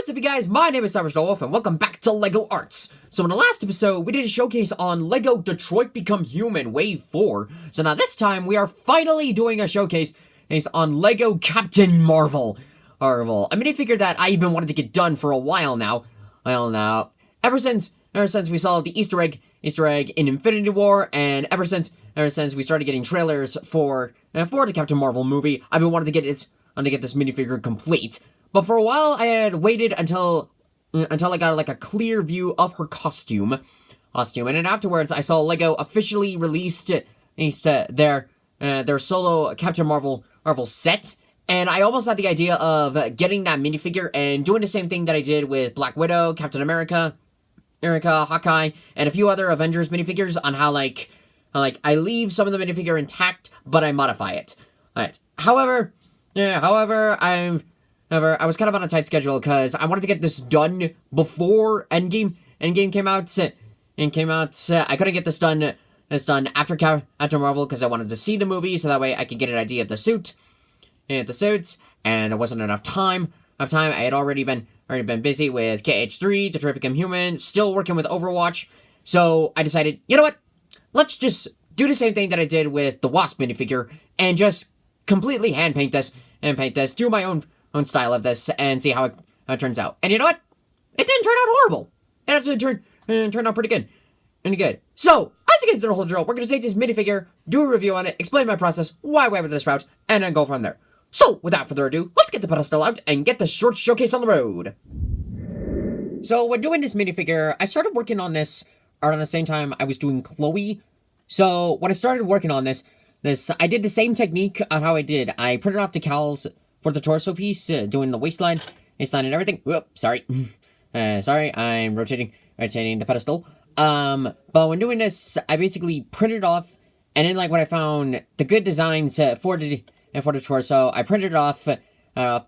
What's up, you guys? My name is Cyrus Wolf, and welcome back to LEGO Arts. So in the last episode, we did a showcase on LEGO Detroit Become Human Wave 4. So now this time, we are finally doing a showcase on LEGO Captain Marvel. A minifigure that I've been wanting to get done for a while now. Ever since we saw the Easter egg in Infinity War, and ever since we started getting trailers for the Captain Marvel movie, I've been wanting to get this minifigure complete. But for a while, I had waited until I got like a clear view of her costume, and then afterwards, I saw LEGO officially released their solo Captain Marvel set, and I almost had the idea of getting that minifigure and doing the same thing that I did with Black Widow, Captain America, Hawkeye, and a few other Avengers minifigures on how I leave some of the minifigure intact, but I modify it. Alright. However, I was kind of on a tight schedule because I wanted to get this done before Endgame came out. I couldn't get this done after Captain Marvel because I wanted to see the movie so that way I could get an idea of the suits, and there wasn't enough time. I had already been busy with KH3, Detroit Become Human, still working with Overwatch. So I decided, you know what? Let's just do the same thing that I did with the Wasp minifigure and just completely hand paint this, do my own style of this, and see how it turns out. And you know what? It didn't turn out horrible. It actually turned out pretty good. So, as you guys know the whole drill, we're going to take this minifigure, do a review on it, explain my process, why I went with this route, and then go from there. So, without further ado, let's get the pedestal out and get the short showcase on the road. So, when doing this minifigure, I started working on this around the same time I was doing Chloe. So, when I started working on this, I did the same technique on how I did. I printed off decals for the torso piece, doing the waistline and everything. Whoops, sorry. Sorry, I'm rotating the pedestal. But when doing this, I basically printed off, and then when I found the good designs for the torso, I printed it off,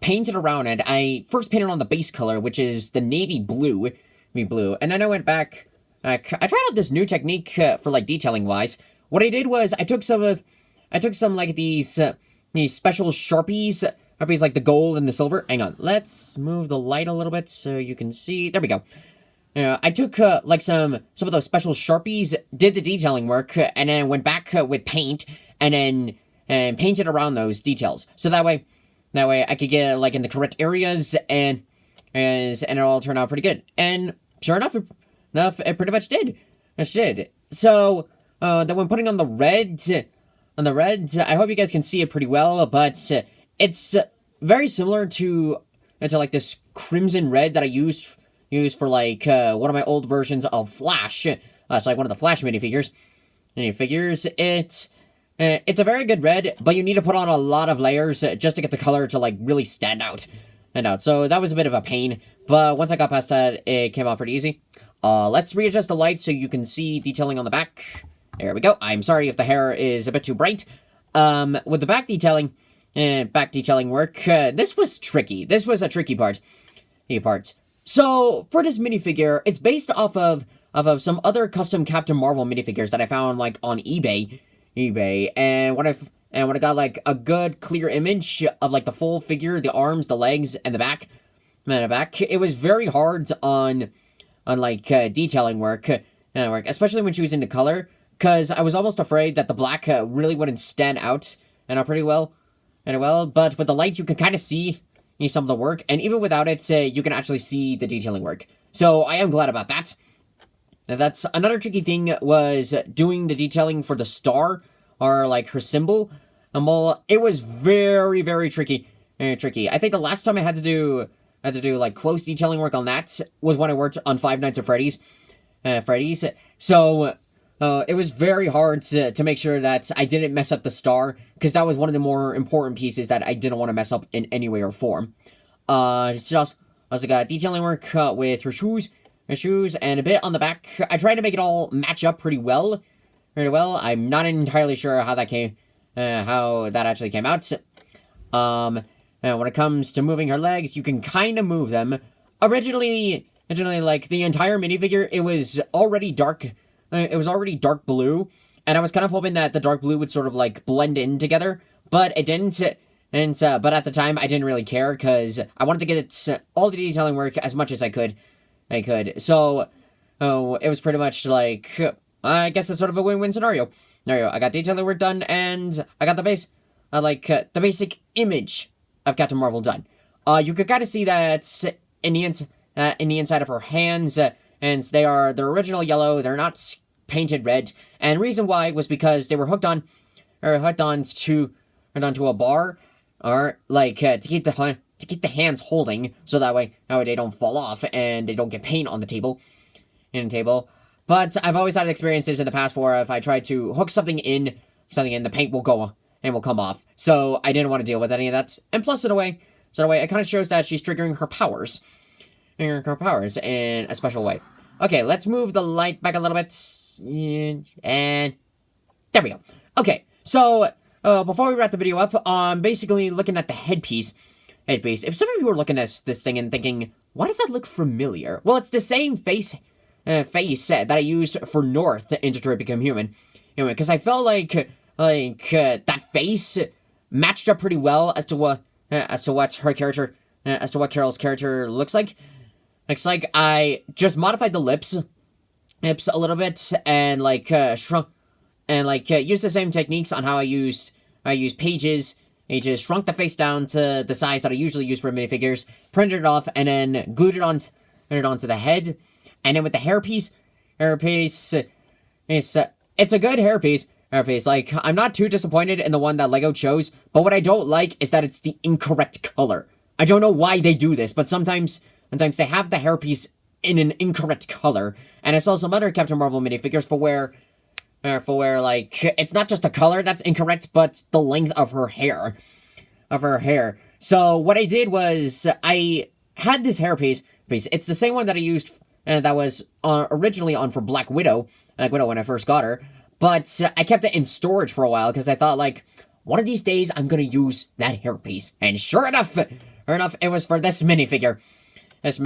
painted around it. I first painted on the base color, which is the navy blue, and then I went back. I tried out this new technique for detailing wise. What I did was I took some these special Sharpies like the gold and the silver. Hang on, let's move the light a little bit so you can see. There we go. I took some of those special Sharpies, did the detailing work, and then went back with paint and then painted around those details. So that way I could get in the correct areas and it all turned out pretty good. And sure enough, it pretty much did. It did. So then when putting on the reds, I hope you guys can see it pretty well, but it's very similar to this crimson red that I used for one of my old versions of Flash. It's one of the Flash minifigures. It's a very good red, but you need to put on a lot of layers just to get the color to really stand out. So that was a bit of a pain, but once I got past that, it came out pretty easy. Let's readjust the light so you can see detailing on the back. There we go. I'm sorry if the hair is a bit too bright. With the back detailing work, this was tricky. This was a tricky part. So, for this minifigure, it's based off of some other custom Captain Marvel minifigures that I found, on eBay. And when I got, a good, clear image of, the full figure, the arms, the legs, and the back, it was very hard on detailing work, especially when choosing the color, because I was almost afraid that the black really wouldn't stand out pretty well. But with the light, you can kind of see some of the work, and even without it, you can actually see the detailing work. So I am glad about that. Now, that's another tricky thing was doing the detailing for the star, or her symbol. Well, it was very, very tricky. I think the last time I had to do close detailing work on that was when I worked on Five Nights at Freddy's. So it was very hard to make sure that I didn't mess up the star, because that was one of the more important pieces that I didn't want to mess up in any way or form. Also got detailing work with her shoes, and a bit on the back. I tried to make it all match up pretty well. I'm not entirely sure how that actually came out. And when it comes to moving her legs, you can kind of move them. Originally, the entire minifigure, it was already dark. It was already dark blue, and I was kind of hoping that the dark blue would sort of blend in together, but it didn't. But at the time, I didn't really care because I wanted to get all the detailing work as much as I could. So, it was pretty much like, I guess it's sort of a win-win scenario. I got detailing work done, and I got the the basic image of Captain Marvel done. You could kind of see that in the inside of her hands, and they're original yellow. They're not painted red, and reason why was because they were hooked onto a bar, or to keep the hands holding, so that way they don't fall off and they don't get paint on the table. But I've always had experiences in the past where if I try to hook something in, the paint will go and will come off. So I didn't want to deal with any of that. And plus, in a way, it kind of shows that she's triggering her powers. In a special way. Okay, let's move the light back a little bit. And there we go. Okay, so before we wrap the video up, I'm basically looking at the headpiece. If some of you are looking at this thing and thinking, why does that look familiar? Well, it's the same face that I used for North in Detroit Become Human. Anyway, because I felt like that face matched up pretty well as to what Carol's character looks like. Looks like I just modified the lips a little bit, and shrunk, and used the same techniques on how I used pages. I just shrunk the face down to the size that I usually use for minifigures, printed it off, and then glued it onto the head. And then with the hairpiece, it's a good hairpiece. Like, I'm not too disappointed in the one that LEGO chose, but what I don't like is that it's the incorrect color. I don't know why they do this, but sometimes they have the hairpiece in an incorrect color. And I saw some other Captain Marvel minifigures for where it's not just the color that's incorrect, but the length of her hair. So what I did was I had this hairpiece. It's the same one that I used that was originally on for Black Widow when I first got her. But I kept it in storage for a while because I thought, one of these days I'm gonna use that hairpiece. And sure enough, it was for this minifigure. It's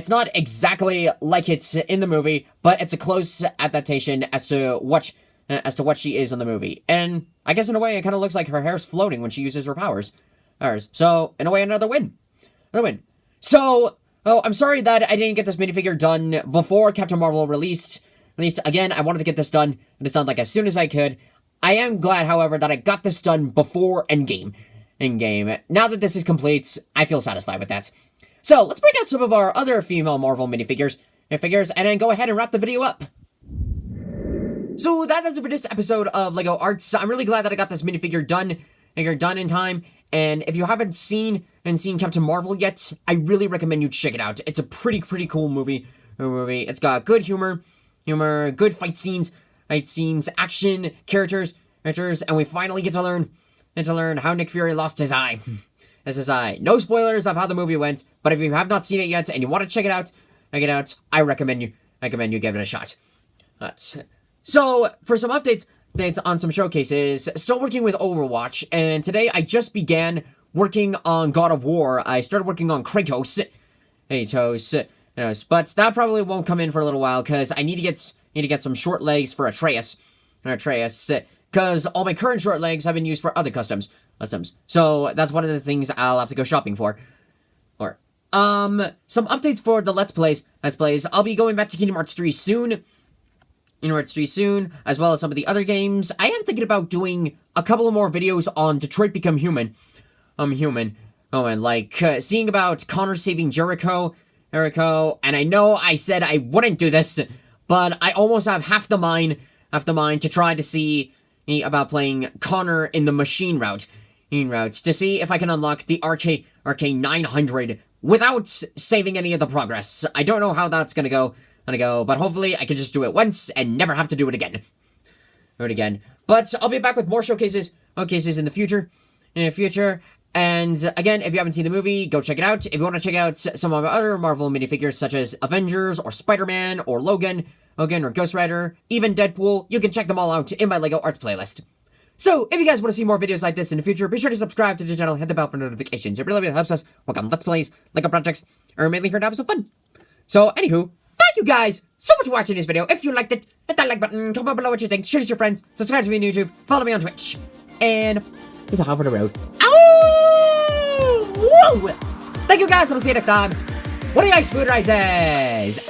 not exactly like it's in the movie, but it's a close adaptation as to what she is in the movie. And I guess in a way, it kind of looks like her hair's floating when she uses her powers. So in a way, another win. So, I'm sorry that I didn't get this minifigure done before Captain Marvel released. Again, I wanted to get this done, and it's done as soon as I could. I am glad, however, that I got this done before Endgame. Now that this is complete, I feel satisfied with that. So, let's break out some of our other female Marvel minifigures, and then go ahead and wrap the video up. So, that does it for this episode of LEGO Arts. I'm really glad that I got this minifigure done in time. And if you haven't seen Captain Marvel yet, I really recommend you check it out. It's a pretty cool movie. It's got good humor, good fight scenes, action, characters, and we finally get to learn how Nick Fury lost his eye. No spoilers of how the movie went, but if you have not seen it yet and you want to check it out, I recommend you give it a shot. So, for some updates on some showcases, still working with Overwatch, and today I just began working on God of War. I started working on Kratos, but that probably won't come in for a little while, because I need to get some short legs for Atreus, because all my current short legs have been used for other customs. So that's one of the things I'll have to go shopping for. Some updates for the Let's Plays. I'll be going back to Kingdom Hearts 3 soon. As well as some of the other games. I am thinking about doing a couple of more videos on Detroit Become Human. Seeing about Connor saving Jericho, and I know I said I wouldn't do this, but I almost have half the mind to try to see about playing Connor in the machine routes, to see if I can unlock the RK 900 without saving any of the progress. I don't know how that's gonna go, but hopefully I can just do it once and never have to do it again. But I'll be back with more showcases in the future. And again, if you haven't seen the movie, go check it out. If you want to check out some of my other Marvel minifigures, such as Avengers, or Spider-Man, or Logan, or Ghost Rider, even Deadpool, you can check them all out in my LEGO Arts playlist. So, if you guys want to see more videos like this in the future, be sure to subscribe to the channel and hit the bell for notifications. It really helps us work on Let's Plays, LEGO projects, or mainly here to have some fun. So, anywho, thank you guys so much for watching this video. If you liked it, hit that like button, comment below what you think, share it with your friends, subscribe to me on YouTube, follow me on Twitch, and He's a hop on the road. Ow! Woo! Thank you guys, and we'll see you next time. What do you guys, Spoon Rises?